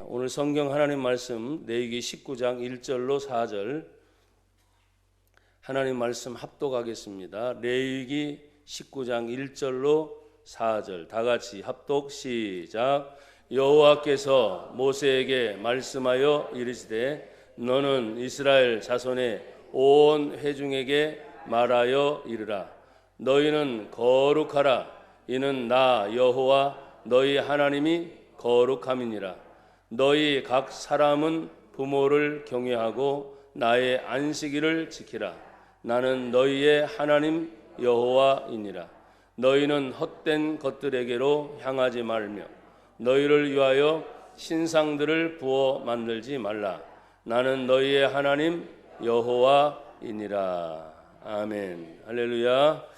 오늘 성경 하나님 말씀 레위기 19장 1절로 4절 하나님 말씀 합독하겠습니다. 레위기 19장 1절로 4절 다 같이 합독 시작. 여호와께서 모세에게 말씀하여 이르시되 너는 이스라엘 자손의 온 회중에게 말하여 이르라. 너희는 거룩하라. 이는 나 여호와 너희 하나님이 거룩함이니라. 너희 각 사람은 부모를 경외하고 나의 안식일을 지키라. 나는 너희의 하나님 여호와이니라. 너희는 헛된 것들에게로 향하지 말며 너희를 위하여 신상들을 부어 만들지 말라. 나는 너희의 하나님 여호와이니라. 아멘. 할렐루야.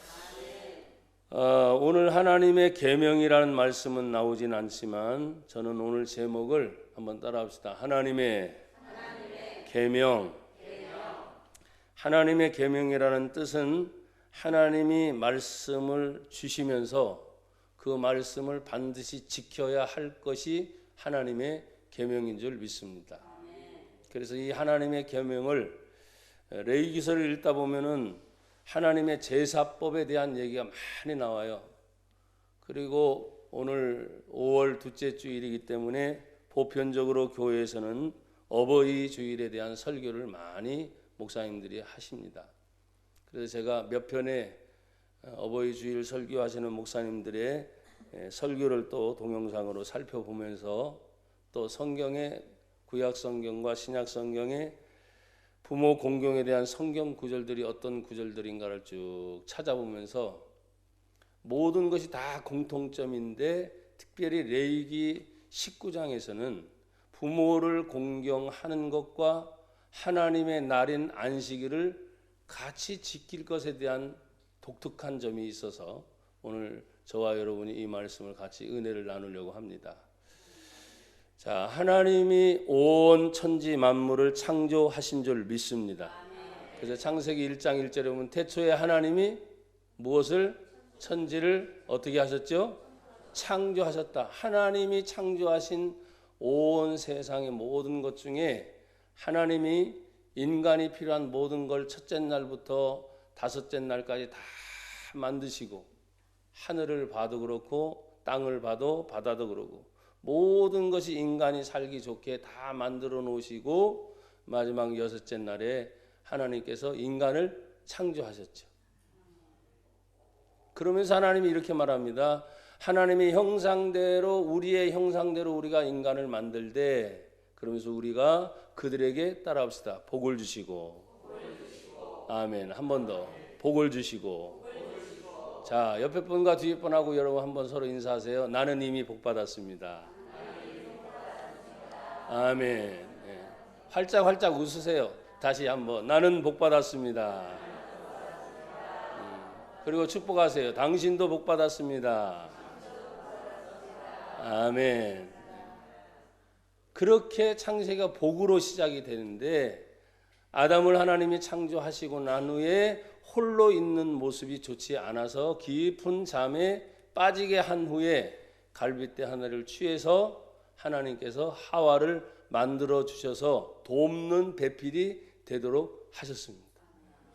오늘 하나님의 계명이라는 말씀은 나오진 않지만 저는 오늘 제목을 한번 따라합시다. 하나님의 계명. 하나님의 계명이라는 뜻은 하나님이 말씀을 주시면서 그 말씀을 반드시 지켜야 할 것이 하나님의 계명인 줄 믿습니다. 그래서 이 하나님의 계명을 레위기서를 읽다 보면은 하나님의 제사법에 대한 얘기가 많이 나와요. 그리고 오늘 5월 둘째 주일이기 때문에 보편적으로 교회에서는 어버이 주일에 대한 설교를 많이 목사님들이 하십니다. 그래서 제가 몇 편의 어버이 주일 설교하시는 목사님들의 설교를 또 동영상으로 살펴보면서 또 성경의 구약 성경과 신약 성경의 부모 공경에 대한 성경 구절들이 어떤 구절들인가를 쭉 찾아보면서 모든 것이 다 공통점인데 특별히 레위기 19장에서는 부모를 공경하는 것과 하나님의 날인 안식일을 같이 지킬 것에 대한 독특한 점이 있어서 오늘 저와 여러분이 이 말씀을 같이 은혜를 나누려고 합니다. 자, 하나님이 온 천지 만물을 창조하신 줄 믿습니다. 그래서 창세기 1장 1절에 보면 태초에 하나님이 무엇을 천지를 어떻게 하셨죠? 창조하셨다. 하나님이 창조하신 온 세상의 모든 것 중에 하나님이 인간이 필요한 모든 걸 첫째 날부터 다섯째 날까지 다 만드시고 하늘을 봐도 그렇고 땅을 봐도 바다도 그렇고 모든 것이 인간이 살기 좋게 다 만들어 놓으시고 마지막 여섯째 날에 하나님께서 인간을 창조하셨죠. 그러면서 하나님이 이렇게 말합니다. 하나님의 형상대로 우리의 형상대로 우리가 인간을 만들되 그러면서 우리가 그들에게 따라합시다. 복을 주시고 아멘. 한 번 더 복을 주시고 자, 옆에 분과 뒤에 분하고 여러분 한번 서로 인사하세요. 나는 이미 복 받았습니다. 아멘. 네. 활짝 웃으세요. 다시 한번 나는 복 받았습니다. 그리고 축복하세요. 당신도 복 받았습니다. 아멘. 그렇게 창세기가 복으로 시작이 되는데 아담을 하나님이 창조하시고 난 후에 홀로 있는 모습이 좋지 않아서 깊은 잠에 빠지게 한 후에 갈빗대 하나를 취해서 하나님께서 하와를 만들어 주셔서 돕는 배필이 되도록 하셨습니다.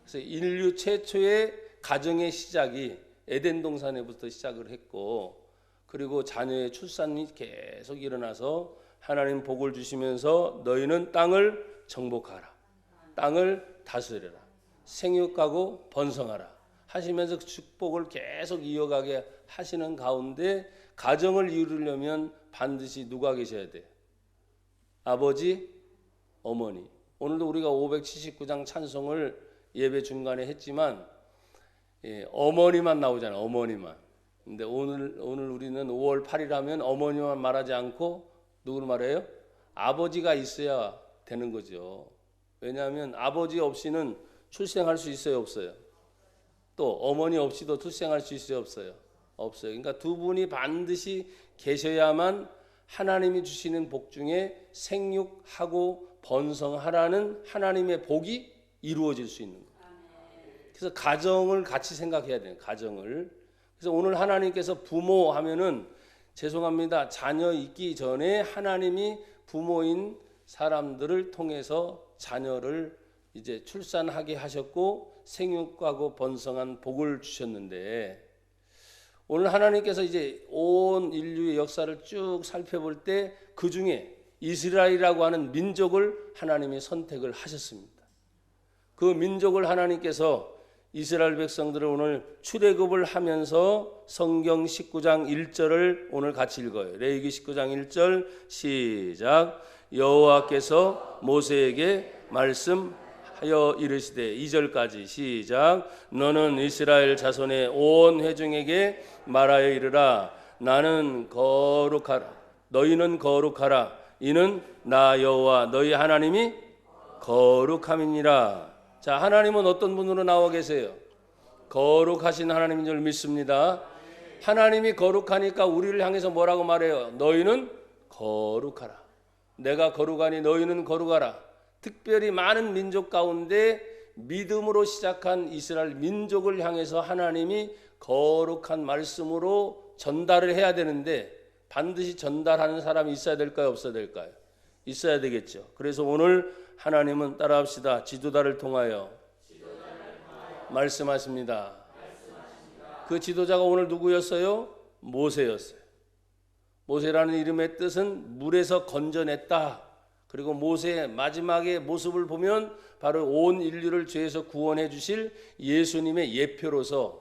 그래서 인류 최초의 가정의 시작이 에덴 동산에부터 시작을 했고 그리고 자녀의 출산이 계속 일어나서 하나님 복을 주시면서 너희는 땅을 정복하라. 땅을 다스려라. 생육하고 번성하라 하시면서 축복을 계속 이어가게 하시는 가운데 가정을 이루려면 반드시 누가 계셔야 돼요? 아버지, 어머니. 오늘도 우리가 579장 찬송을 예배 중간에 했지만 어머니만 나오잖아요. 어머니만. 근데 오늘 우리는 5월 8일 하면 어머니만 말하지 않고 누구를 말해요? 아버지가 있어야 되는 거죠. 왜냐하면 아버지 없이는 출생할 수 있어요, 없어요? 또 어머니 없이도 출생할 수 있어요, 없어요? 없어요. 그러니까 두 분이 반드시 계셔야만 하나님이 주시는 복 중에 생육하고 번성하라는 하나님의 복이 이루어질 수 있는 거예요. 그래서 가정을 같이 생각해야 돼요. 가정을. 그래서 오늘 하나님께서 부모 하면은 죄송합니다. 자녀 있기 전에 하나님이 부모인 사람들을 통해서 자녀를 이제 출산하게 하셨고 생육하고 번성한 복을 주셨는데, 오늘 하나님께서 이제 온 인류의 역사를 쭉 살펴볼 때 그 중에 이스라엘이라고 하는 민족을 하나님이 선택을 하셨습니다. 그 민족을 하나님께서 이스라엘 백성들을 오늘 출애굽을 하면서 성경 19장 1절을 오늘 같이 읽어요. 레위기 19장 1절 시작. 여호와께서 모세에게 말씀하여 이르시되, 2절까지 시작. 너는 이스라엘 자손의 온 회중에게 말하여 이르라. 나는 거룩하라. 너희는 거룩하라. 이는 나 여호와 너희 하나님이 거룩함이니라. 자, 하나님은 어떤 분으로 나와 계세요? 거룩하신 하나님인 줄 믿습니다. 하나님이 거룩하니까 우리를 향해서 뭐라고 말해요? 너희는 거룩하라. 내가 거룩하니 너희는 거룩하라. 특별히 많은 민족 가운데 믿음으로 시작한 이스라엘 민족을 향해서 하나님이 거룩한 말씀으로 전달을 해야 되는데, 반드시 전달하는 사람이 있어야 될까요? 없어야 될까요? 있어야 되겠죠. 그래서 오늘 하나님은 따라합시다. 지도자를 통하여 말씀하십니다. 그 지도자가 오늘 누구였어요? 모세였어요. 모세라는 이름의 뜻은 물에서 건져냈다. 그리고 모세의 마지막의 모습을 보면 바로 온 인류를 죄에서 구원해 주실 예수님의 예표로서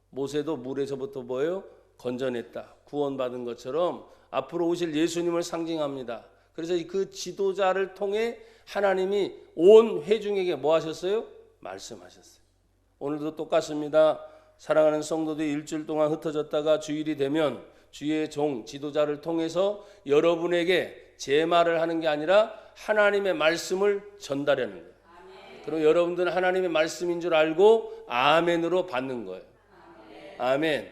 모세도 물에서부터 뭐예요? 건져냈다. 구원받은 것처럼 앞으로 오실 예수님을 상징합니다. 그래서 그 지도자를 통해 하나님이 온 회중에게 뭐 하셨어요? 말씀하셨어요. 오늘도 똑같습니다. 사랑하는 성도들이 일주일 동안 흩어졌다가 주일이 되면 주의 종 지도자를 통해서 여러분에게 제 말을 하는 게 아니라 하나님의 말씀을 전달하는 거예요. 그리고 여러분들은 하나님의 말씀인 줄 알고 아멘으로 받는 거예요. 아멘.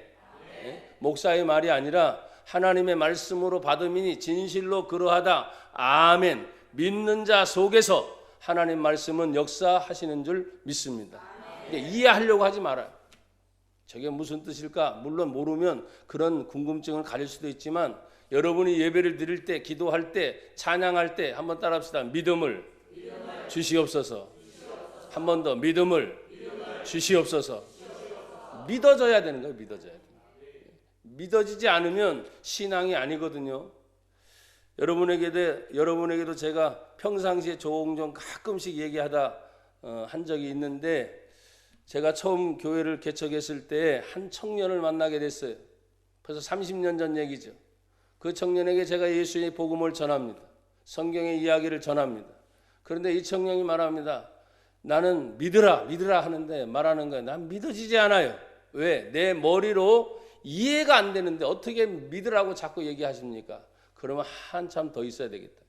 목사의 말이 아니라 하나님의 말씀으로 받음이니 진실로 그러하다. 아멘. 믿는 자 속에서 하나님 말씀은 역사하시는 줄 믿습니다. 이해하려고 하지 말아요. 저게 무슨 뜻일까? 물론 모르면 그런 궁금증을 가질 수도 있지만, 여러분이 예배를 드릴 때, 기도할 때, 찬양할 때 한번 따라합시다. 믿음을 주시옵소서. 한 번 더 믿음을 주시옵소서. 믿어져야 되는 거예요. 믿어져야 돼요. 믿어지지 않으면 신앙이 아니거든요. 여러분에게도 제가 평상시에 종종 가끔씩 얘기하다 한 적이 있는데, 제가 처음 교회를 개척했을 때 한 청년을 만나게 됐어요. 벌써 30년 전 얘기죠. 그 청년에게 제가 예수의 복음을 전합니다. 성경의 이야기를 전합니다. 그런데 이 청년이 말합니다. 나는 믿으라 하는데 말하는 거예요. 난 믿어지지 않아요. 왜? 내 머리로 이해가 안 되는데 어떻게 믿으라고 자꾸 얘기하십니까? 그러면 한참 더 있어야 되겠다.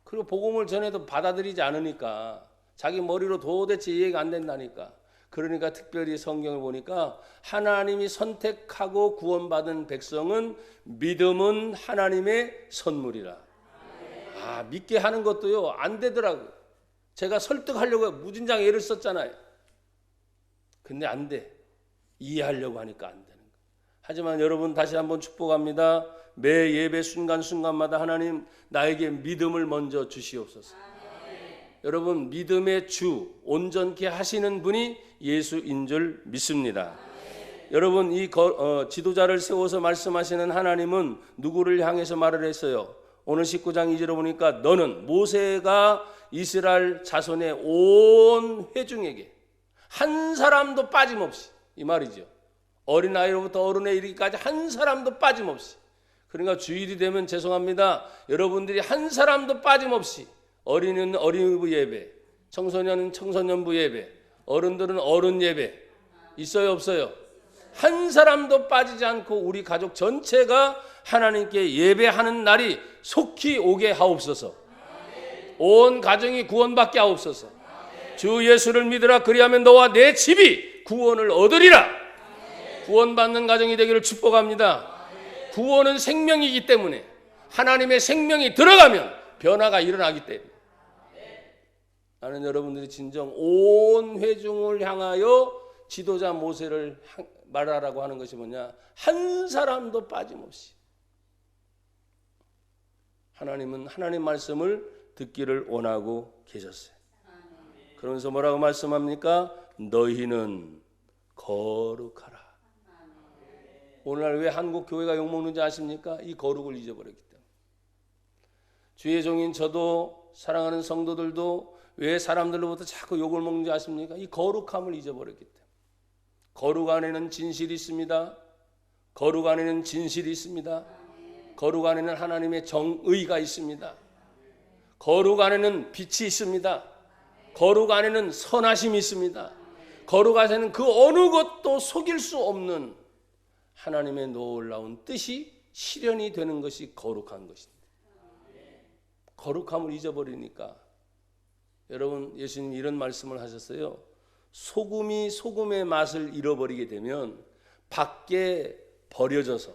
그리고 복음을 전해도 받아들이지 않으니까 자기 머리로 도대체 이해가 안 된다니까. 그러니까 특별히 성경을 보니까 하나님이 선택하고 구원받은 백성은 믿음은 하나님의 선물이라. 아, 믿게 하는 것도요 안 되더라고요. 제가 설득하려고 무진장 애를 썼잖아요. 근데 안 돼. 이해하려고 하니까 안 되는 거예요. 하지만 여러분 다시 한번 축복합니다. 매 예배 순간순간마다 하나님 나에게 믿음을 먼저 주시옵소서. 여러분 믿음의 주 온전케 하시는 분이 예수인 줄 믿습니다. 여러분 이 지도자를 세워서 말씀하시는 하나님은 누구를 향해서 말을 했어요? 오늘 19장 2절에 보니까 너는 모세가 이스라엘 자손의 온 회중에게 한 사람도 빠짐없이, 이 말이죠. 어린아이로부터 어른에 이르기까지 한 사람도 빠짐없이. 그러니까 주일이 되면 죄송합니다. 여러분들이 한 사람도 빠짐없이 어린이는 어린이부 예배, 청소년은 청소년부 예배, 어른들은 어른 예배 있어요 없어요? 한 사람도 빠지지 않고 우리 가족 전체가 하나님께 예배하는 날이 속히 오게 하옵소서. 온 가정이 구원받게 하옵소서. 주 예수를 믿으라. 그리하면 너와 내 집이 구원을 얻으리라. 구원받는 가정이 되기를 축복합니다. 구원은 생명이기 때문에 하나님의 생명이 들어가면 변화가 일어나기 때문에 나는 여러분들이 진정 온 회중을 향하여 지도자 모세를 말하라고 하는 것이 뭐냐? 한 사람도 빠짐없이. 하나님은 하나님 말씀을 듣기를 원하고 계셨어요. 그러면서 뭐라고 말씀합니까? 너희는 거룩하라. 오늘날 왜 한국 교회가 욕먹는지 아십니까? 이 거룩을 잊어버렸기 때문에. 주의 종인 저도 사랑하는 성도들도 왜 사람들로부터 자꾸 욕을 먹는지 아십니까? 이 거룩함을 잊어버렸기 때문에. 거룩 안에는 진실이 있습니다. 거룩 안에는 진실이 있습니다. 거룩 안에는 하나님의 정의가 있습니다. 거룩 안에는 빛이 있습니다. 거룩 안에는 선하심이 있습니다. 거룩 안에는 그 어느 것도 속일 수 없는 하나님의 놀라운 뜻이 실현이 되는 것이 거룩한 것입니다. 거룩함을 잊어버리니까 여러분, 예수님이 이런 말씀을 하셨어요. 소금이 소금의 맛을 잃어버리게 되면 밖에 버려져서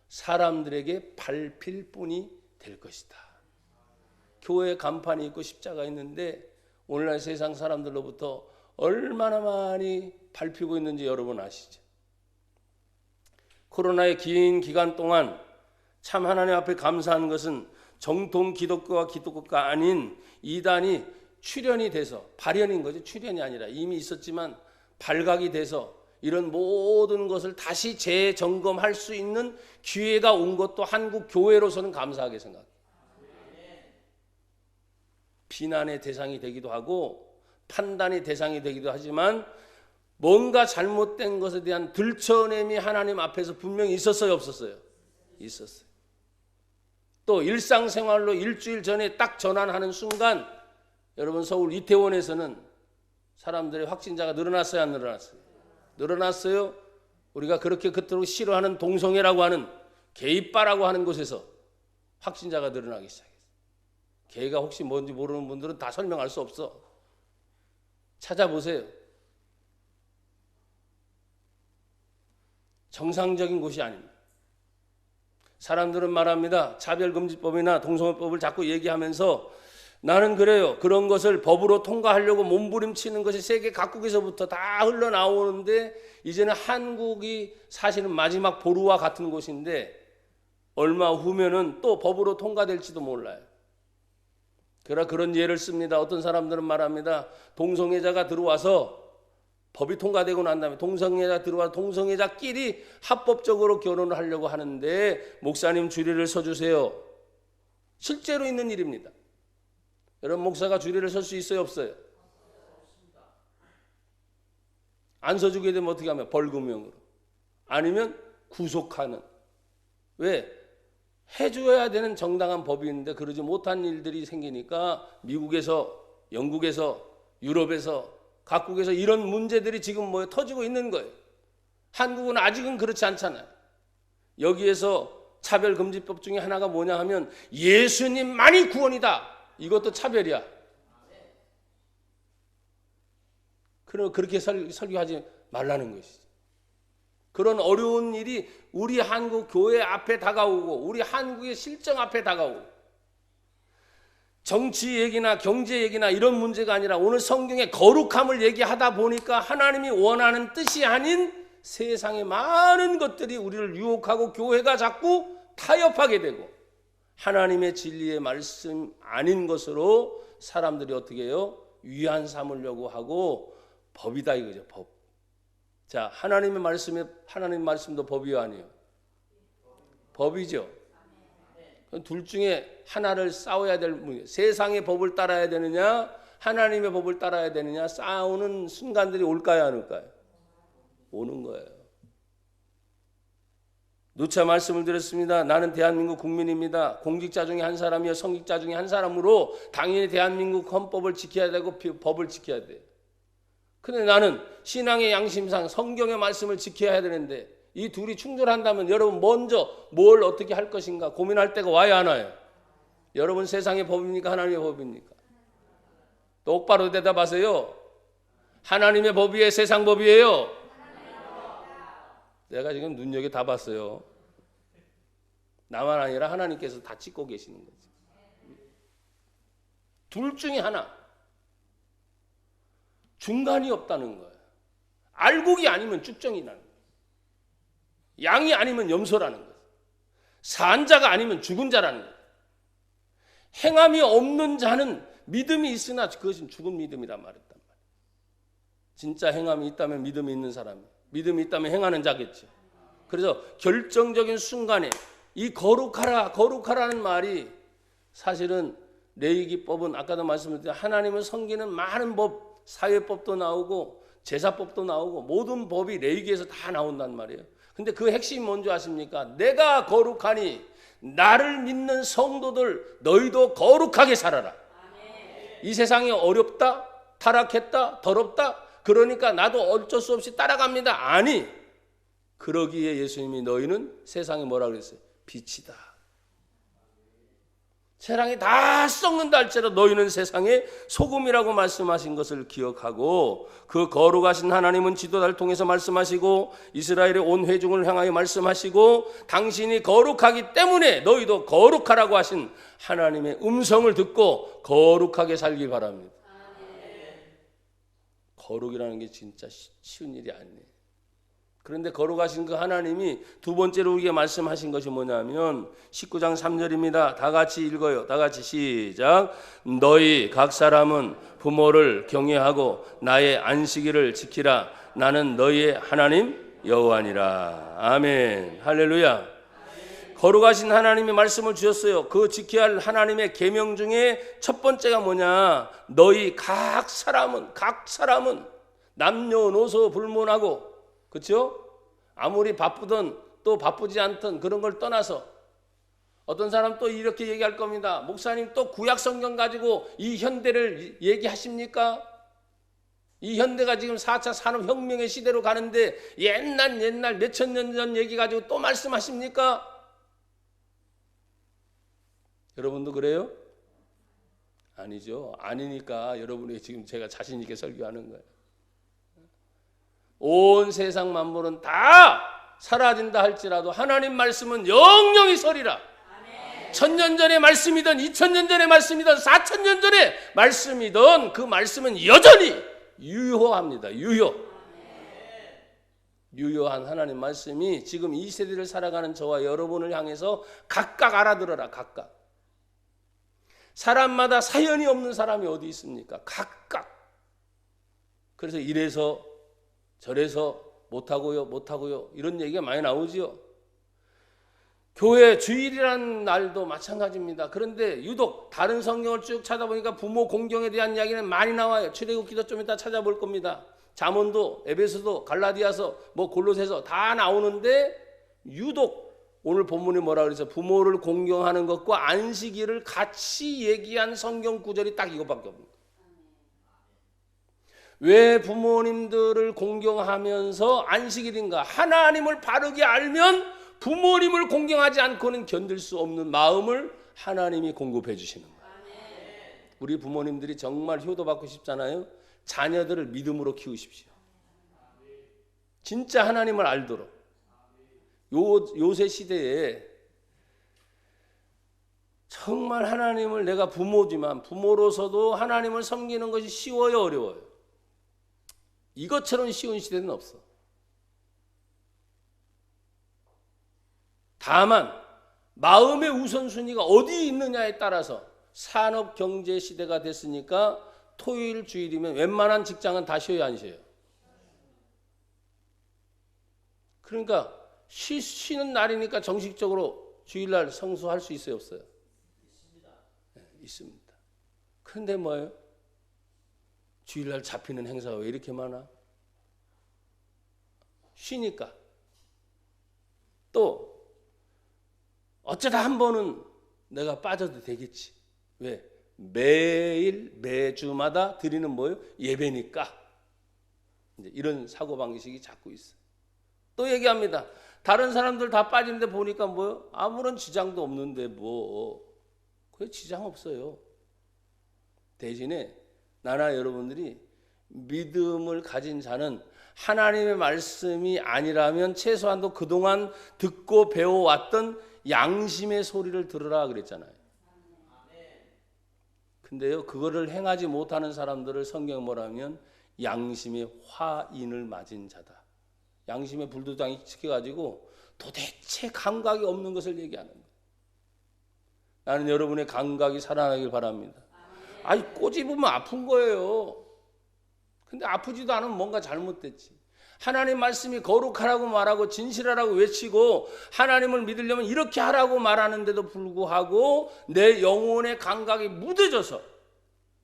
사람들에게 밟힐 뿐이 될 것이다. 교회에 간판이 있고 십자가 있는데 오늘날 세상 사람들로부터 얼마나 많이 밟히고 있는지 여러분 아시죠? 코로나의 긴 기간 동안 참 하나님 앞에 감사한 것은 정통 기독교와 기독교가 아닌 이단이 출현이 돼서, 발현인 거죠. 출현이 아니라 이미 있었지만 발각이 돼서 이런 모든 것을 다시 재점검할 수 있는 기회가 온 것도 한국 교회로서는 감사하게 생각해요. 비난의 대상이 되기도 하고 판단의 대상이 되기도 하지만 뭔가 잘못된 것에 대한 들춰냄이 하나님 앞에서 분명히 있었어요, 없었어요? 있었어요. 또 일상생활로 일주일 전에 딱 전환하는 순간 여러분, 서울 이태원에서는 사람들의 확진자가 늘어났어요, 안 늘어났어요? 늘어났어요. 우리가 그렇게 그토록 싫어하는 동성애라고 하는 게이바라고 하는 곳에서 확진자가 늘어나기 시작했어요. 게이가 혹시 뭔지 모르는 분들은 다 설명할 수 없어. 찾아보세요. 정상적인 곳이 아닙니다. 사람들은 말합니다. 차별금지법이나 동성애법을 자꾸 얘기하면서 나는 그래요. 그런 것을 법으로 통과하려고 몸부림치는 것이 세계 각국에서부터 다 흘러나오는데 이제는 한국이 사실은 마지막 보루와 같은 곳인데 얼마 후면은 또 법으로 통과될지도 몰라요. 그런 예를 씁니다. 어떤 사람들은 말합니다. 동성애자가 들어와서 법이 통과되고 난 다음에 동성애자 들어와 동성애자끼리 합법적으로 결혼을 하려고 하는데 목사님 주례를 서주세요. 실제로 있는 일입니다. 여러분, 목사가 주례를 설 수 있어요, 없어요? 안 서주게 되면 어떻게 하면? 벌금형으로. 아니면 구속하는. 왜? 해줘야 되는 정당한 법이 있는데 그러지 못한 일들이 생기니까 미국에서, 영국에서, 유럽에서, 각국에서 이런 문제들이 지금 터지고 있는 거예요. 한국은 아직은 그렇지 않잖아요. 여기에서 차별금지법 중에 하나가 뭐냐 하면 예수님만이 구원이다. 이것도 차별이야. 그럼 그렇게 설교하지 말라는 것이죠. 그런 어려운 일이 우리 한국 교회 앞에 다가오고 우리 한국의 실정 앞에 다가오고 정치 얘기나 경제 얘기나 이런 문제가 아니라 오늘 성경의 거룩함을 얘기하다 보니까 하나님이 원하는 뜻이 아닌 세상의 많은 것들이 우리를 유혹하고 교회가 자꾸 타협하게 되고 하나님의 진리의 말씀 아닌 것으로 사람들이 어떻게 해요? 위안 삼으려고 하고 법이다 이거죠. 법. 자, 하나님 말씀도 법이요, 아니에요? 법이죠. 둘 중에 하나를 싸워야 될 문제. 세상의 법을 따라야 되느냐, 하나님의 법을 따라야 되느냐, 싸우는 순간들이 올까요, 안 올까요? 오는 거예요. 누차 말씀을 드렸습니다. 나는 대한민국 국민입니다. 공직자 중에 한 사람이요, 성직자 중에 한 사람으로 당연히 대한민국 헌법을 지켜야 되고 법을 지켜야 돼요. 근데 나는 신앙의 양심상 성경의 말씀을 지켜야 되는데 이 둘이 충돌한다면 여러분 먼저 뭘 어떻게 할 것인가 고민할 때가 와야 하나요? 여러분 세상의 법입니까? 하나님의 법입니까? 똑바로 대답하세요. 하나님의 법이에요? 세상 법이에요? 내가 지금 눈여겨 다 봤어요. 나만 아니라 하나님께서 다 찍고 계시는 거죠. 둘 중에 하나. 중간이 없다는 거예요. 알곡이 아니면 쭉정이라는 거예요. 양이 아니면 염소라는 거예요. 산 자가 아니면 죽은 자라는 거예요. 행함이 없는 자는 믿음이 있으나 그것은 죽은 믿음이란 말이었단 말이에요. 진짜 행함이 있다면 믿음이 있는 사람이, 믿음이 있다면 행하는 자겠죠. 그래서 결정적인 순간에 이 거룩하라는 말이 사실은 레위기법은 아까도 말씀드렸듯이 하나님을 섬기는 많은 법, 사회법도 나오고 제사법도 나오고 모든 법이 레위기에서 다 나온단 말이에요. 근데 그 핵심이 뭔지 아십니까? 내가 거룩하니 나를 믿는 성도들 너희도 거룩하게 살아라. 이 세상이 어렵다, 타락했다, 더럽다, 그러니까 나도 어쩔 수 없이 따라갑니다. 아니, 그러기에 예수님이 너희는 세상에 뭐라 그랬어요? 빛이다. 세상이 다 썩는다 할지라도 너희는 세상의 소금이라고 말씀하신 것을 기억하고, 그 거룩하신 하나님은 지도자를 통해서 말씀하시고 이스라엘의 온 회중을 향하여 말씀하시고 당신이 거룩하기 때문에 너희도 거룩하라고 하신 하나님의 음성을 듣고 거룩하게 살기 바랍니다. 거룩이라는 게 진짜 쉬운 일이 아니에요. 그런데 거룩하신 그 하나님이 두 번째로 우리에게 말씀하신 것이 뭐냐면 19장 3절입니다. 다 같이 읽어요. 다 같이 시작. 너희 각 사람은 부모를 경외하고 나의 안식일을 지키라. 나는 너희의 하나님 여호와니라. 아멘. 할렐루야. 거룩하신 하나님이 말씀을 주셨어요. 그 지켜야 할 하나님의 계명 중에 첫 번째가 뭐냐? 너희 각 사람은 남녀노소 불문하고, 그렇죠? 아무리 바쁘든 또 바쁘지 않든 그런 걸 떠나서 어떤 사람 또 이렇게 얘기할 겁니다. 목사님 또 구약 성경 가지고 이 현대를 얘기하십니까? 이 현대가 지금 4차 산업혁명의 시대로 가는데 옛날 몇천 년 전 얘기 가지고 또 말씀하십니까? 여러분도 그래요? 아니죠. 아니니까 여러분이 지금 제가 자신 있게 설교하는 거예요. 온 세상 만물은 다 사라진다 할지라도 하나님 말씀은 영영이 서리라. 아멘. 1000년 전의 말씀이든 2000년 전의 말씀이든 4000년 전의 말씀이든 그 말씀은 여전히 유효합니다. 유효한 하나님 말씀이 지금 이 세대를 살아가는 저와 여러분을 향해서 각각 알아들어라. 각각. 사람마다 사연이 없는 사람이 어디 있습니까? 각각. 그래서 이래서 저래서 못하고요 이런 얘기가 많이 나오지요. 교회 주일이라는 날도 마찬가지입니다. 그런데 유독 다른 성경을 쭉 찾아보니까 부모 공경에 대한 이야기는 많이 나와요. 출애굽기도 좀 이따 찾아볼 겁니다. 잠언도, 에베소도, 갈라디아서, 골로새서 다 나오는데 유독 오늘 본문이 뭐라 그래서 부모를 공경하는 것과 안식일을 같이 얘기한 성경 구절이 딱 이것밖에 없습니다. 왜 부모님들을 공경하면서 안식일인가? 하나님을 바르게 알면 부모님을 공경하지 않고는 견딜 수 없는 마음을 하나님이 공급해 주시는 거예요. 우리 부모님들이 정말 효도받고 싶잖아요. 자녀들을 믿음으로 키우십시오. 진짜 하나님을 알도록. 요새 시대에 정말 하나님을, 내가 부모지만 부모로서도 하나님을 섬기는 것이 쉬워요, 어려워요? 이것처럼 쉬운 시대는 없어. 다만 마음의 우선순위가 어디 있느냐에 따라서 산업 경제 시대가 됐으니까 토요일 주일이면 웬만한 직장은 다 쉬어야 안 쉬어요. 그러니까 쉬는 날이니까 정식적으로 주일날 성수할 수 있어요, 없어요? 네, 있습니다. 그런데 뭐예요? 주일날 잡히는 행사가 왜 이렇게 많아? 쉬니까. 또 어쩌다 한 번은 내가 빠져도 되겠지. 왜? 매일 매주마다 드리는 뭐예요? 예배니까. 이제 이런 사고방식이 자꾸 있어. 또 얘기합니다. 다른 사람들 다 빠진데 보니까 뭐요? 아무런 지장도 없는데 그게 지장 없어요. 대신에 나나 여러분들이 믿음을 가진 자는 하나님의 말씀이 아니라면 최소한도 그동안 듣고 배워왔던 양심의 소리를 들으라 그랬잖아요. 근데요, 그거를 행하지 못하는 사람들을 성경 뭐라면 양심의 화인을 맞은 자다. 양심의 불도장이 찍혀가지고 도대체 감각이 없는 것을 얘기하는 거예요. 나는 여러분의 감각이 살아나길 바랍니다. 아니, 꼬집으면 아픈 거예요. 근데 아프지도 않으면 뭔가 잘못됐지. 하나님 말씀이 거룩하라고 말하고 진실하라고 외치고 하나님을 믿으려면 이렇게 하라고 말하는데도 불구하고 내 영혼의 감각이 무뎌져서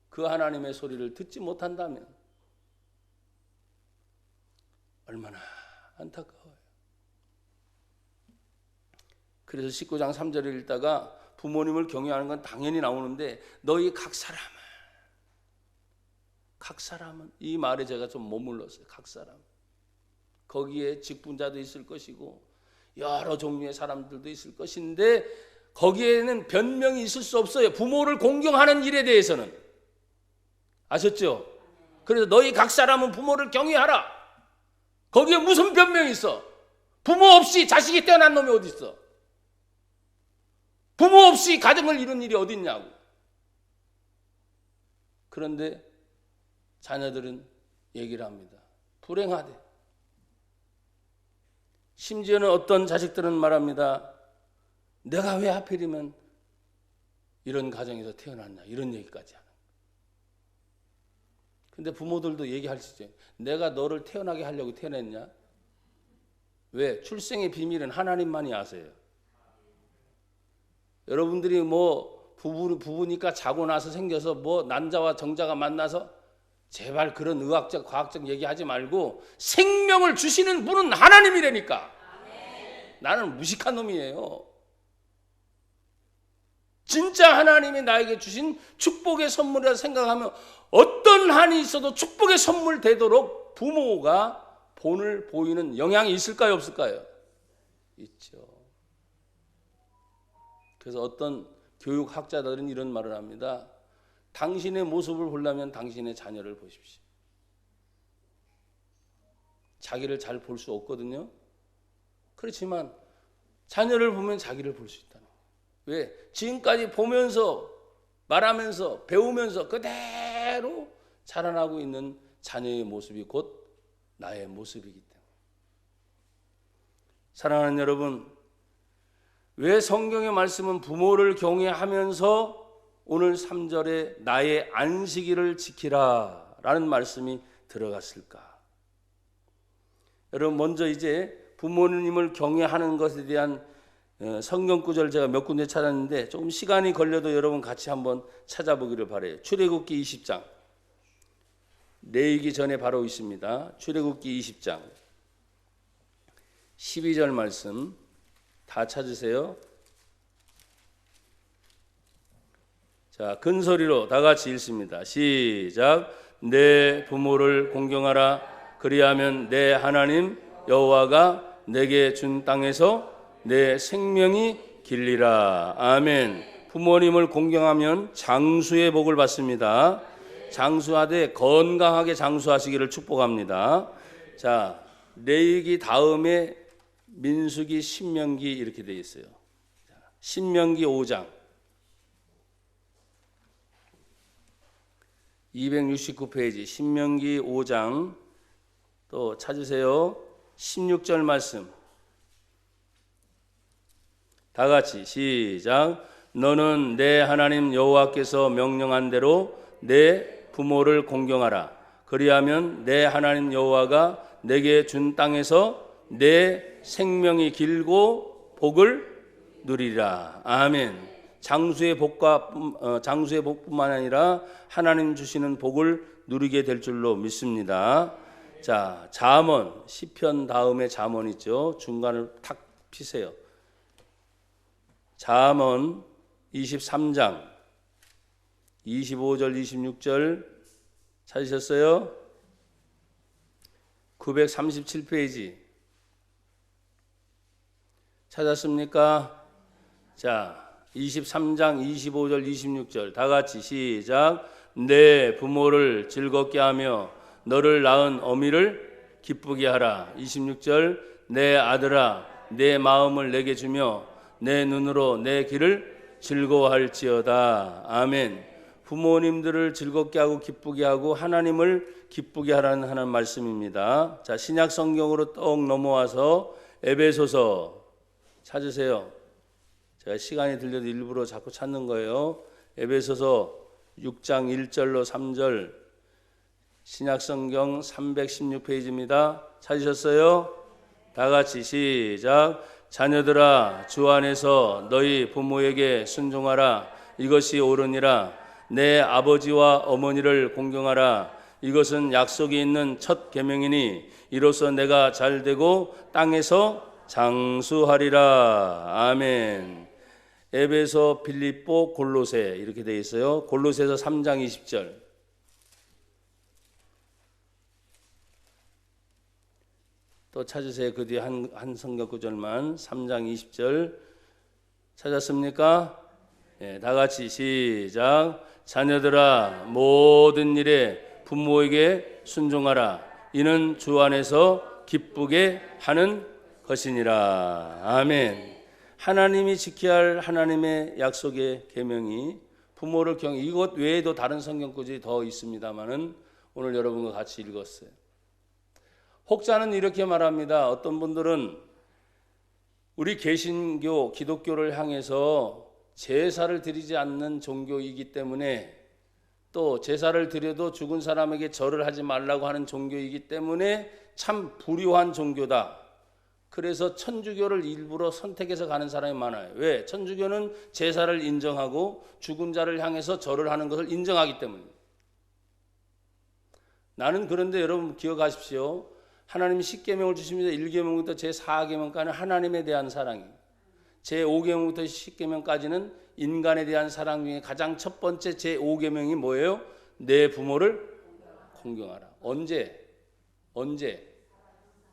그 하나님의 소리를 듣지 못한다면 얼마나 안타까워요. 그래서 19장 3절을 읽다가 부모님을 경외하는 건 당연히 나오는데 너희 각 사람은 이 말에 제가 좀 머물렀어요. 각 사람. 거기에 직분자도 있을 것이고 여러 종류의 사람들도 있을 것인데 거기에는 변명이 있을 수 없어요. 부모를 공경하는 일에 대해서는. 아셨죠? 그래서 너희 각 사람은 부모를 경외하라. 거기에 무슨 변명이 있어? 부모 없이 자식이 태어난 놈이 어디 있어? 부모 없이 가정을 이룬 일이 어디 있냐고. 그런데 자녀들은 얘기를 합니다. 불행하대. 심지어는 어떤 자식들은 말합니다. 내가 왜 하필이면 이런 가정에서 태어났냐, 이런 얘기까지 하는. 근데 부모들도 얘기할 수 있죠. 내가 너를 태어나게 하려고 태어났냐? 왜? 출생의 비밀은 하나님만이 아세요. 여러분들이 뭐 부부니까 자고 나서 생겨서 뭐 난자와 정자가 만나서 제발 그런 의학적 과학적 얘기하지 말고 생명을 주시는 분은 하나님이라니까. 나는 무식한 놈이에요. 진짜 하나님이 나에게 주신 축복의 선물이라 생각하면 어떤 한이 있어도 축복의 선물 되도록 부모가 본을 보이는 영향이 있을까요, 없을까요? 있죠. 그래서 어떤 교육학자들은 이런 말을 합니다. 당신의 모습을 보려면 당신의 자녀를 보십시오. 자기를 잘 볼 수 없거든요. 그렇지만 자녀를 보면 자기를 볼 수 있다는 거예요. 왜? 지금까지 보면서 말하면서 배우면서 그대로 자라나고 있는 자녀의 모습이 곧 나의 모습이기 때문에. 사랑하는 여러분, 왜 성경의 말씀은 부모를 경외하면서 오늘 3절에 나의 안식일을 지키라 라는 말씀이 들어갔을까? 여러분, 먼저 이제 부모님을 경외하는 것에 대한 성경 구절 제가 몇 군데 찾았는데 조금 시간이 걸려도 여러분 같이 한번 찾아보기를 바라요. 출애굽기 20장. 내일기 전에 바로 있습니다. 출애굽기 20장 12절 말씀 다 찾으세요. 자, 큰 소리로 다 같이 읽습니다. 시작. 내 부모를 공경하라. 그리하면 내 하나님 여호와가 내게 준 땅에서 내 생명이 길리라. 아멘. 부모님을 공경하면 장수의 복을 받습니다. 장수하되 건강하게 장수하시기를 축복합니다. 자, 레위기 다음에 민수기, 신명기 이렇게 되어 있어요. 신명기 5장 269페이지 신명기 5장 또 찾으세요. 16절 말씀 다 같이 시작. 너는 내 하나님 여호와께서 명령한 대로 내 부모를 공경하라. 그리하면 내 하나님 여호와가 내게 준 땅에서 내 생명이 길고 복을 누리라. 아멘. 장수의 복뿐만 아니라 하나님 주시는 복을 누리게 될 줄로 믿습니다. 자, 잠언 시편 다음에 잠언 있죠. 중간을 탁 피세요. 잠언 23장 25절 26절 찾으셨어요? 937페이지 찾았습니까? 자, 23장 25절 26절 다 같이 시작. 내 부모를 즐겁게 하며 너를 낳은 어미를 기쁘게 하라. 26절 내 아들아 내 마음을 내게 주며 내 눈으로 내 길을 즐거워할지어다. 아멘. 부모님들을 즐겁게 하고 기쁘게 하고 하나님을 기쁘게 하라는 하나님 말씀입니다. 자, 신약 성경으로 떡 넘어와서 에베소서 찾으세요. 제가 시간이 들려도 일부러 자꾸 찾는 거예요. 에베소서 6장 1절로 3절, 신약성경 316페이지입니다. 찾으셨어요? 다 같이 시작. 자녀들아, 주 안에서 너희 부모에게 순종하라. 이것이 옳으니라. 내 아버지와 어머니를 공경하라. 이것은 약속이 있는 첫 계명이니 이로써 내가 잘되고 땅에서 장수하리라. 아멘. 에베소, 빌립보, 골로새 이렇게 되어 있어요. 골로새서 3장 20절. 또 찾으세요. 그 뒤에 한 성경 구절만. 3장 20절 찾았습니까? 네, 다 같이 시작. 자녀들아, 모든 일에 부모에게 순종하라. 이는 주 안에서 기쁘게 하는 것이니라. 아멘. 하나님이 지켜야 할 하나님의 약속의 계명이 부모를 이것 외에도 다른 성경 구절이 더 있습니다만은 오늘 여러분과 같이 읽었어요. 혹자는 이렇게 말합니다. 어떤 분들은 우리 개신교, 기독교를 향해서 제사를 드리지 않는 종교이기 때문에, 또 제사를 드려도 죽은 사람에게 절을 하지 말라고 하는 종교이기 때문에 참 불효한 종교다. 그래서 천주교를 일부러 선택해서 가는 사람이 많아요. 왜? 천주교는 제사를 인정하고 죽은 자를 향해서 절을 하는 것을 인정하기 때문입니다. 나는 그런데 여러분 기억하십시오. 하나님이 10계명을 주십니다. 1계명부터 제4계명까지는 하나님에 대한 사랑이에요. 제5계명부터 10계명까지는 인간에 대한 사랑 중에 가장 첫 번째 제5계명이 뭐예요? 내 부모를 공경하라. 언제?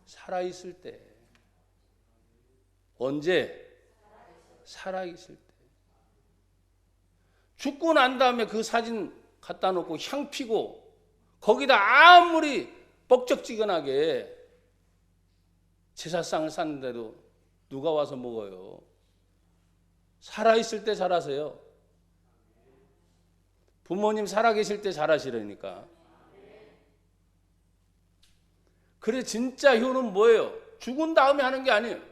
살아있을 때. 언제? 살아있을 때. 죽고 난 다음에 그 사진 갖다 놓고 향 피고 거기다 아무리 뻑적지근하게 제사상을 쌌는데도 누가 와서 먹어요? 살아있을 때 잘하세요. 부모님 살아계실 때 잘하시라니까. 그래 진짜 효는 뭐예요? 죽은 다음에 하는 게 아니에요.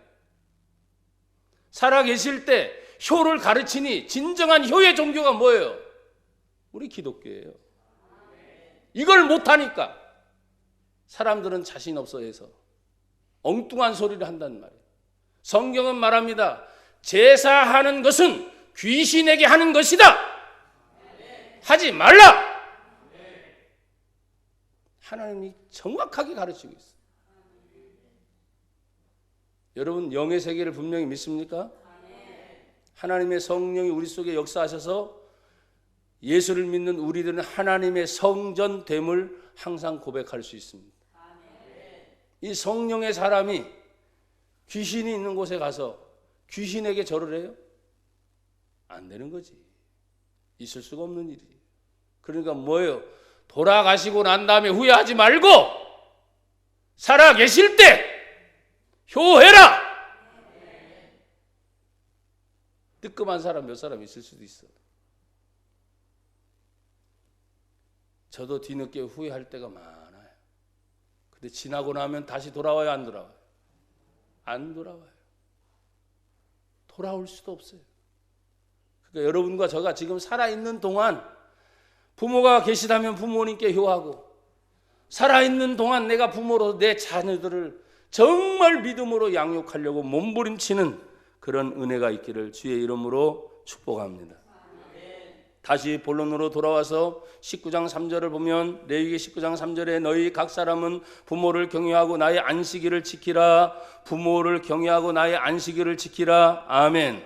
살아계실 때 효를 가르치니 진정한 효의 종교가 뭐예요? 우리 기독교예요. 이걸 못하니까 사람들은 자신 없어 해서 엉뚱한 소리를 한단 말이에요. 성경은 말합니다. 제사하는 것은 귀신에게 하는 것이다. 하지 말라. 하나님이 정확하게 가르치고 있어요. 여러분 영의 세계를 분명히 믿습니까? 하나님의 성령이 우리 속에 역사하셔서 예수를 믿는 우리들은 하나님의 성전됨을 항상 고백할 수 있습니다. 이 성령의 사람이 귀신이 있는 곳에 가서 귀신에게 절을 해요? 안 되는 거지. 있을 수가 없는 일이에요. 그러니까 뭐예요? 돌아가시고 난 다음에 후회하지 말고 살아 계실 때 효해라. 뜨끔한 사람 몇 사람 있을 수도 있어. 저도 뒤늦게 후회할 때가 많아요. 근데 지나고 나면 다시 돌아와요, 안 돌아와요? 안 돌아와요. 돌아올 수도 없어요. 그러니까 여러분과 저가 지금 살아있는 동안 부모가 계시다면 부모님께 효하고, 살아있는 동안 내가 부모로 내 자녀들을 정말 믿음으로 양육하려고 몸부림치는 그런 은혜가 있기를 주의 이름으로 축복합니다. 다시 본론으로 돌아와서 19장 3절을 보면 레위기 19장 3절에 너희 각 사람은 부모를 경외하고 나의 안식일을 지키라. 부모를 경외하고 나의 안식일을 지키라. 아멘.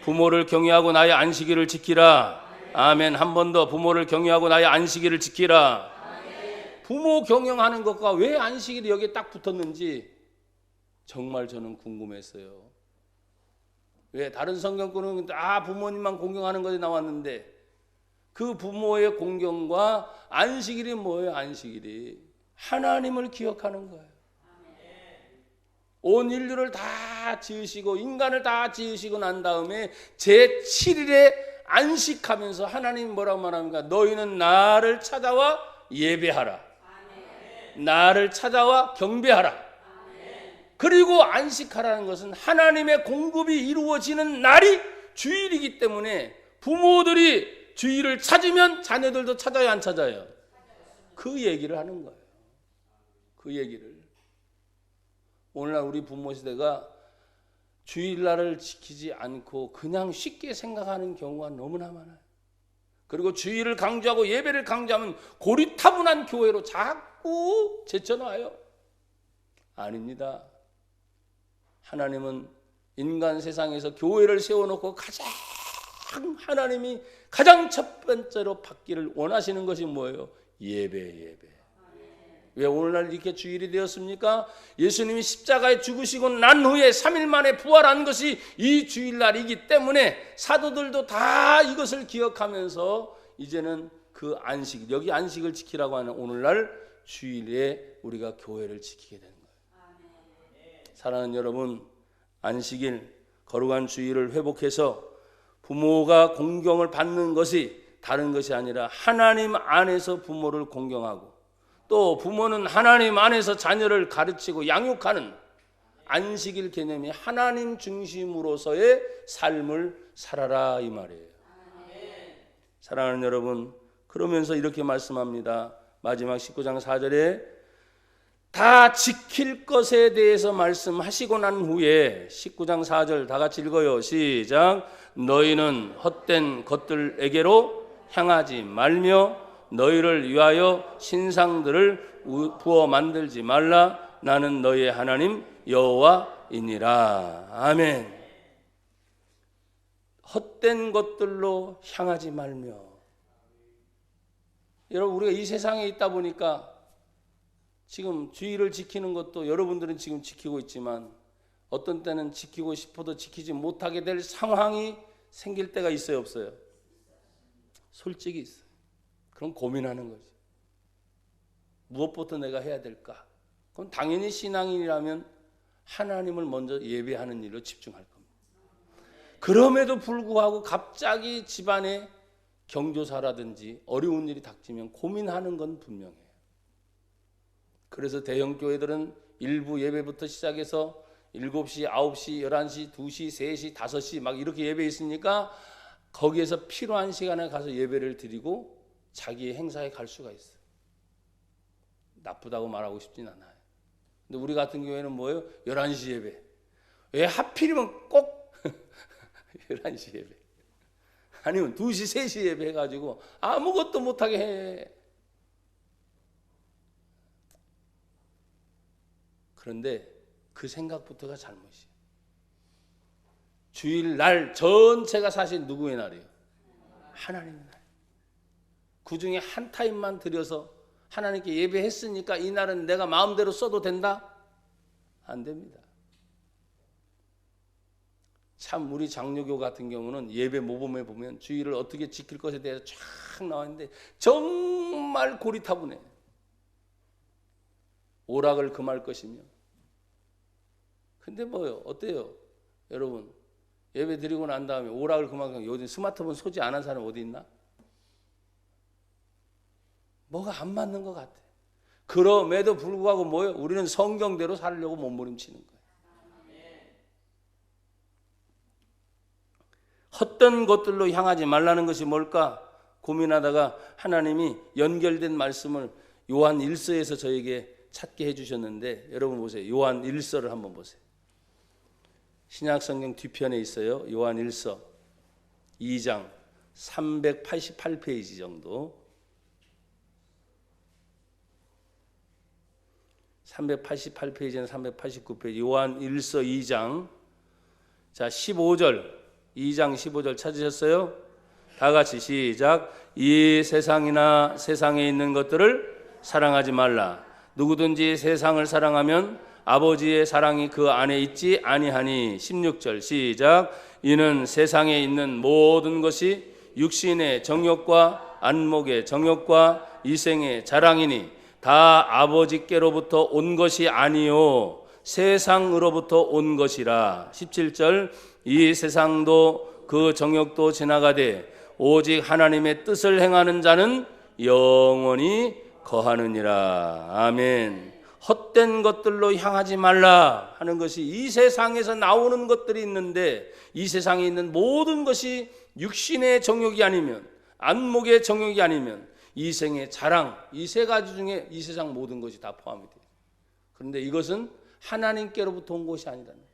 부모를 경외하고 나의 안식일을 지키라. 아멘. 한 번 더 부모를 경외하고 나의 안식일을 지키라. 부모 경영하는 것과 왜 안식일이 여기에 딱 붙었는지 정말 저는 궁금했어요. 왜 다른 성경권은 부모님만 공경하는 것이 나왔는데 그 부모의 공경과 안식일이 뭐예요? 안식일이 하나님을 기억하는 거예요. 온 인류를 다 지으시고 인간을 다 지으시고 난 다음에 제7일에 안식하면서 하나님이 뭐라고 말합니까? 너희는 나를 찾아와 예배하라. 나를 찾아와 경배하라. 그리고 안식하라는 것은 하나님의 공급이 이루어지는 날이 주일이기 때문에 부모들이 주일을 찾으면 자녀들도 찾아요, 안 찾아요? 그 얘기를 하는 거예요. 그 얘기를. 오늘날 우리 부모 세대가 주일날을 지키지 않고 그냥 쉽게 생각하는 경우가 너무나 많아요. 그리고 주일을 강조하고 예배를 강조하면 고리타분한 교회로 자꾸 제쳐놔요. 아닙니다. 하나님은 인간 세상에서 교회를 세워놓고 하나님이 가장 첫 번째로 받기를 원하시는 것이 뭐예요? 예배. 왜 오늘날 이렇게 주일이 되었습니까? 예수님이 십자가에 죽으시고 난 후에 3일 만에 부활한 것이 이 주일날이기 때문에 사도들도 다 이것을 기억하면서 이제는 그 안식, 여기 안식을 지키라고 하는 오늘날 주일에 우리가 교회를 지키게 되는 거예요. 사랑하는 여러분, 안식일, 거룩한 주일을 회복해서 부모가 공경을 받는 것이 다른 것이 아니라 하나님 안에서 부모를 공경하고 또 부모는 하나님 안에서 자녀를 가르치고 양육하는 안식일 개념이 하나님 중심으로서의 삶을 살아라 이 말이에요. 사랑하는 여러분, 그러면서 이렇게 말씀합니다. 마지막 19장 4절에 다 지킬 것에 대해서 말씀하시고 난 후에 19장 4절 다 같이 읽어요. 시작. 너희는 헛된 것들에게로 향하지 말며 너희를 위하여 신상들을 부어 만들지 말라. 나는 너희의 하나님 여호와이니라. 아멘. 헛된 것들로 향하지 말며. 여러분, 우리가 이 세상에 있다 보니까 지금 주의를 지키는 것도 여러분들은 지금 지키고 있지만 어떤 때는 지키고 싶어도 지키지 못하게 될 상황이 생길 때가 있어요, 없어요? 솔직히 있어요. 그럼 고민하는 거죠. 무엇부터 내가 해야 될까? 그럼 당연히 신앙인이라면 하나님을 먼저 예배하는 일로 집중할 겁니다. 그럼에도 불구하고 갑자기 집안에 경조사라든지 어려운 일이 닥치면 고민하는 건 분명해요. 그래서 대형 교회들은 일부 예배부터 시작해서 7시, 9시, 11시, 2시, 3시, 5시 막 이렇게 예배 있으니까 거기에서 필요한 시간에 가서 예배를 드리고 자기의 행사에 갈 수가 있어요. 나쁘다고 말하고 싶진 않아요. 근데 우리 같은 경우에는 뭐예요? 11시 예배. 왜 하필이면 꼭 11시 예배. 아니면 2시, 3시 예배 해가지고 아무것도 못하게 해. 그런데 그 생각부터가 잘못이에요. 주일날 전체가 사실 누구의 날이에요? 하나님의 날. 그 중에 한 타임만 들여서 하나님께 예배했으니까 이 날은 내가 마음대로 써도 된다? 안 됩니다. 참 우리 장로교 같은 경우는 예배 모범에 보면 주일을 어떻게 지킬 것에 대해서 쫙 나와 있는데 정말 고리타분해. 오락을 금할 것이며. 근데 뭐요? 어때요? 여러분, 예배 드리고 난 다음에 오락을 금하면 요즘 스마트폰 소지 안 한 사람 어디 있나? 뭐가 안 맞는 것 같아. 그럼에도 불구하고 뭐요? 우리는 성경대로 살려고 몸부림치는 거예요. 헛된 것들로 향하지 말라는 것이 뭘까? 고민하다가 하나님이 연결된 말씀을 요한 1서에서 저에게 찾게 해주셨는데 여러분 보세요. 요한 1서를 한번 보세요. 신약성경 뒤편에 있어요. 요한 1서 2장 388페이지 정도. 388페이지는 389페이지. 요한 1서 2장. 자, 15절. 2장 15절 찾으셨어요? 다 같이 시작. 이 세상이나 세상에 있는 것들을 사랑하지 말라. 누구든지 세상을 사랑하면 아버지의 사랑이 그 안에 있지 아니하니. 16절 시작. 이는 세상에 있는 모든 것이 육신의 정욕과 안목의 정욕과 이생의 자랑이니 다 아버지께로부터 온 것이 아니요 세상으로부터 온 것이라. 17절 이 세상도 그 정욕도 지나가되 오직 하나님의 뜻을 행하는 자는 영원히 거하느니라. 아멘. 헛된 것들로 향하지 말라 하는 것이, 이 세상에서 나오는 것들이 있는데 이 세상에 있는 모든 것이 육신의 정욕이 아니면, 안목의 정욕이 아니면 이 생의 자랑, 이 세 가지 중에 이 세상 모든 것이 다 포함이 돼요. 그런데 이것은 하나님께로부터 온 것이 아니라는 거예요.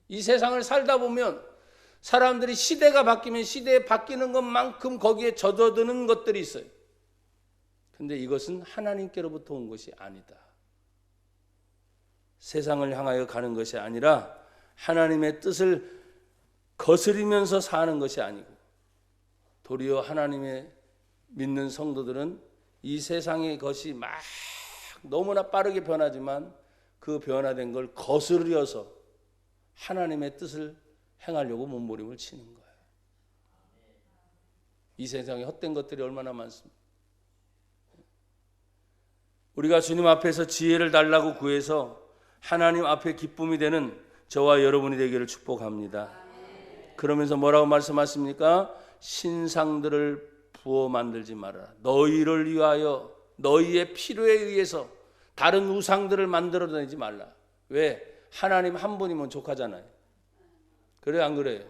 이 세상을 살다 보면 사람들이 시대가 바뀌면 시대에 바뀌는 것만큼 거기에 젖어드는 것들이 있어요. 그런데 이것은 하나님께로부터 온 것이 아니다. 세상을 향하여 가는 것이 아니라 하나님의 뜻을 거스리면서 사는 것이 아니고, 도리어 하나님의 믿는 성도들은 이 세상의 것이 막 너무나 빠르게 변하지만 그 변화된 걸 거스려서 하나님의 뜻을 행하려고 몸부림을 치는 거예요. 이 세상에 헛된 것들이 얼마나 많습니까? 우리가 주님 앞에서 지혜를 달라고 구해서 하나님 앞에 기쁨이 되는 저와 여러분이 되기를 축복합니다. 그러면서 뭐라고 말씀하십니까? 신상들을 부어 만들지 말아라. 너희를 위하여, 너희의 필요에 의해서 다른 우상들을 만들어내지 말라. 왜? 하나님 한 분이면 족하잖아요. 그래요, 안 그래요?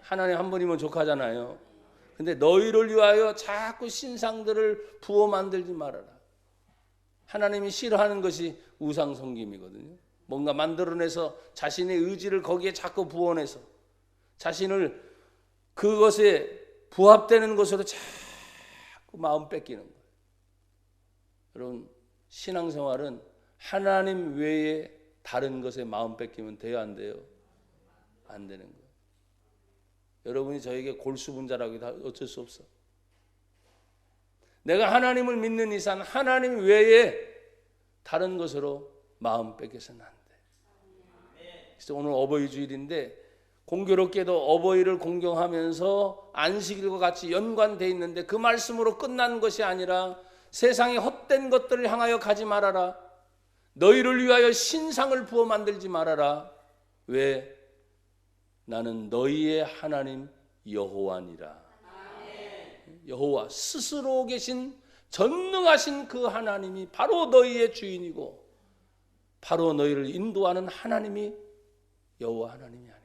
하나님 한 분이면 족하잖아요. 근데 너희를 위하여 자꾸 신상들을 부어 만들지 말아라. 하나님이 싫어하는 것이 우상 섬김이거든요. 뭔가 만들어내서 자신의 의지를 거기에 자꾸 부어내서 자신을 그것에 부합되는 것으로 자꾸 마음 뺏기는 거예요. 여러분, 신앙생활은 하나님 외에 다른 것에 마음 뺏기면 돼요, 안 돼요? 안 되는 거예요. 여러분이 저에게 골수분자라고 해도 어쩔 수 없어. 내가 하나님을 믿는 이상 하나님 외에 다른 것으로 마음 뺏겨서는 안 돼. 그래서 오늘 어버이 주일인데 공교롭게도 어버이를 공경하면서 안식일과 같이 연관되어 있는데 그 말씀으로 끝난 것이 아니라 세상의 헛된 것들을 향하여 가지 말아라. 너희를 위하여 신상을 부어 만들지 말아라. 왜? 나는 너희의 하나님 여호와니라. 여호와 스스로 계신 전능하신 그 하나님이 바로 너희의 주인이고 바로 너희를 인도하는 하나님이 여호와 하나님이 아니냐.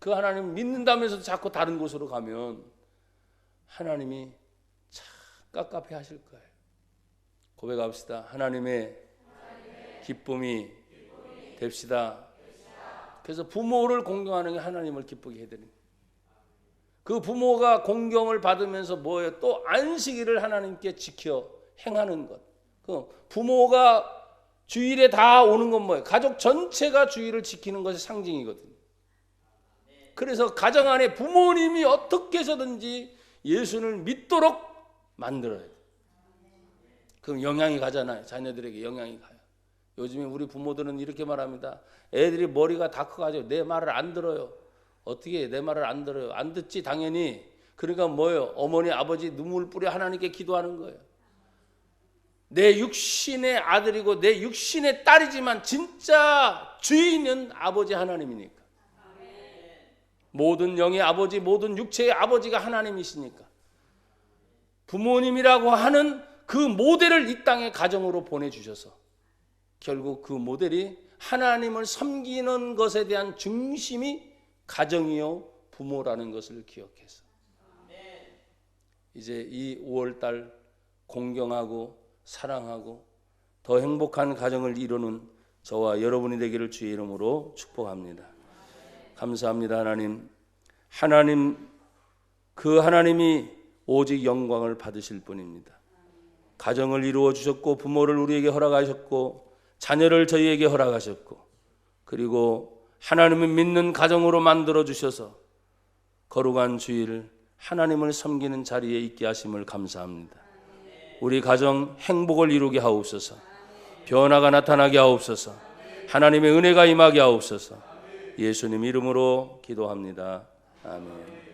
그 하나님 믿는다면서 자꾸 다른 곳으로 가면 하나님이 참 깝깝해 하실 거예요. 고백합시다. 하나님의 기쁨이 됩시다. 그래서 부모를 공경하는 게 하나님을 기쁘게 해드립니다. 그 부모가 공경을 받으면서 뭐예요? 또 안식일을 하나님께 지켜 행하는 것. 그 부모가 주일에 다 오는 건 뭐예요? 가족 전체가 주일을 지키는 것의 상징이거든요. 그래서 가정 안에 부모님이 어떻게 해서든지 예수를 믿도록 만들어야 돼요. 그럼 영향이 가잖아요. 자녀들에게 영향이 가요. 요즘에 우리 부모들은 이렇게 말합니다. 애들이 머리가 다 커가지고 내 말을 안 들어요. 어떻게 내 말을 안 들어요? 안 듣지 당연히. 그러니까 뭐예요? 어머니 아버지 눈물 뿌려 하나님께 기도하는 거예요. 내 육신의 아들이고 내 육신의 딸이지만 진짜 주인은 아버지 하나님이니까. 모든 영의 아버지, 모든 육체의 아버지가 하나님이시니까. 부모님이라고 하는 그 모델을 이 땅의 가정으로 보내주셔서 결국 그 모델이 하나님을 섬기는 것에 대한 중심이 가정이요 부모라는 것을 기억해서 이제 이 5월달 공경하고 사랑하고 더 행복한 가정을 이루는 저와 여러분이 되기를 주의 이름으로 축복합니다. 감사합니다. 하나님 그 하나님이 오직 영광을 받으실 분입니다. 가정을 이루어 주셨고 부모를 우리에게 허락하셨고 자녀를 저희에게 허락하셨고 그리고 하나님을 믿는 가정으로 만들어 주셔서 거룩한 주일 하나님을 섬기는 자리에 있게 하심을 감사합니다. 우리 가정 행복을 이루게 하옵소서. 변화가 나타나게 하옵소서. 하나님의 은혜가 임하게 하옵소서. 예수님 이름으로 기도합니다. 아멘.